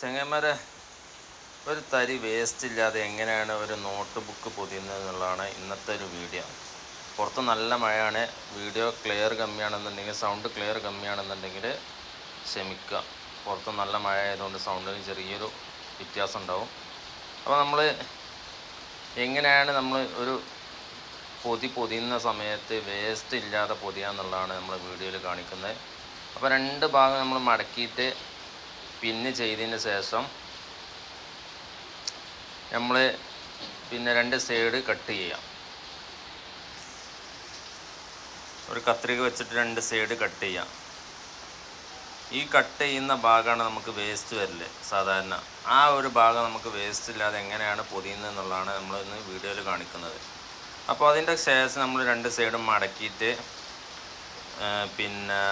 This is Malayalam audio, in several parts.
ചെങ്ങന്മാരെ, ഒരു തരി വേസ്റ്റ് ഇല്ലാതെ എങ്ങനെയാണ് ഒരു നോട്ട് ബുക്ക് പൊതിയുന്നത് എന്നുള്ളതാണ് ഇന്നത്തെ ഒരു വീഡിയോ. പുറത്ത് നല്ല മഴയാണ്, വീഡിയോ ക്ലിയർ കമ്മിയാണെന്നുണ്ടെങ്കിൽ, സൗണ്ട് ക്ലിയർ കമ്മിയാണെന്നുണ്ടെങ്കിൽ ക്ഷമിക്കുക. പുറത്ത് നല്ല മഴ ആയതുകൊണ്ട് സൗണ്ടിന് ചെറിയൊരു വ്യത്യാസം ഉണ്ടാവും. അപ്പോൾ നമ്മൾ എങ്ങനെയാണ് നമ്മൾ ഒരു പൊതിയുന്ന സമയത്ത് വേസ്റ്റ് ഇല്ലാതെ പൊതിയുക എന്നുള്ളതാണ് നമ്മൾ വീഡിയോയിൽ കാണിക്കുന്നത്. അപ്പോൾ രണ്ട് ഭാഗം നമ്മൾ മടക്കിയിട്ട് പിന്ന് ചെയ്തതിന് ശേഷം നമ്മൾ രണ്ട് സൈഡ് കട്ട് ചെയ്യാം. ഒരു കത്രിക വെച്ചിട്ട് രണ്ട് സൈഡ് കട്ട് ചെയ്യാം. ഈ കട്ട് ചെയ്യുന്ന ഭാഗമാണ് നമുക്ക് വേസ്റ്റ് വരില്ലേ സാധാരണ. ആ ഒരു ഭാഗം നമുക്ക് വേസ്റ്റ് ഇല്ലാതെ എങ്ങനെയാണ് പൊതിയുന്നത് എന്നുള്ളതാണ് നമ്മൾ ഇന്ന് വീഡിയോയിൽ കാണിക്കുന്നത്. അപ്പോൾ അതിൻ്റെ ശേഷം നമ്മൾ രണ്ട് സൈഡും മടക്കിയിട്ട്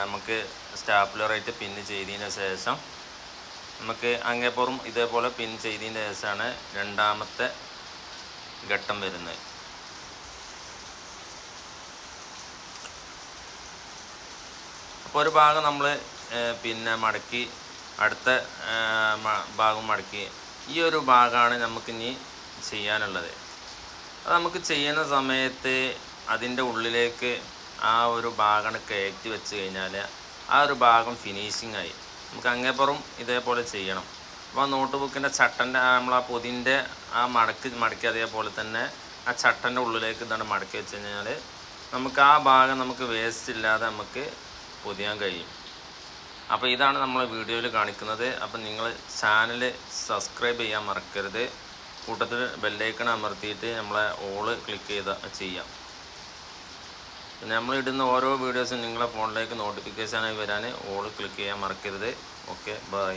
നമുക്ക് സ്റ്റാപ്ലറായിട്ട് പിന്ന് ചെയ്തതിന് ശേഷം നമുക്ക് അങ്ങേപ്പുറം ഇതേപോലെ പിൻ ചെയ്തതിന് ശേഷമാണ് രണ്ടാമത്തെ ഘട്ടം വരുന്നത്. അപ്പോൾ ഒരു ഭാഗം നമ്മൾ മടക്കി, അടുത്ത ഭാഗം മടക്കി. ഈ ഒരു ഭാഗമാണ് നമുക്കിനി ചെയ്യാനുള്ളത്. അത് നമുക്ക് ചെയ്യുന്ന സമയത്ത് അതിൻ്റെ ഉള്ളിലേക്ക് ആ ഒരു ഭാഗം കയറ്റി വെച്ച് കഴിഞ്ഞാൽ ആ ഒരു ഭാഗം ഫിനിഷിംഗ് ആയി. നമുക്ക് അങ്ങേപ്പുറം ഇതേപോലെ ചെയ്യണം. അപ്പോൾ നോട്ട് ബുക്കിൻ്റെ ചട്ടൻ്റെ നമ്മൾ ആ പൊതിൻ്റെ ആ മടക്കി അതേപോലെ തന്നെ ആ ചട്ടൻ്റെ ഉള്ളിലേക്ക് ഇതാണ് മടക്കി വെച്ച് കഴിഞ്ഞാൽ നമുക്ക് ആ ഭാഗം നമുക്ക് വേസ്റ്റ് ഇല്ലാതെ നമുക്ക് പൊതിയാൻ കഴിയും. അപ്പോൾ ഇതാണ് നമ്മൾ വീഡിയോയിൽ കാണിക്കുന്നത്. അപ്പം നിങ്ങൾ ചാനൽ സബ്സ്ക്രൈബ് ചെയ്യാൻ മറക്കരുത്. കൂട്ടത്തിൽ ബെല്ലൈക്കൺ അമർത്തിയിട്ട് നമ്മളെ ഓള് ക്ലിക്ക് ചെയ്യാം. പിന്നെ നമ്മളിടുന്ന ഓരോ വീഡിയോസും നിങ്ങളെ ഫോണിലേക്ക് നോട്ടിഫിക്കേഷനായി വരാൻ ഓൾ ക്ലിക്ക് ചെയ്യാൻ മറക്കരുത്. Okay, by.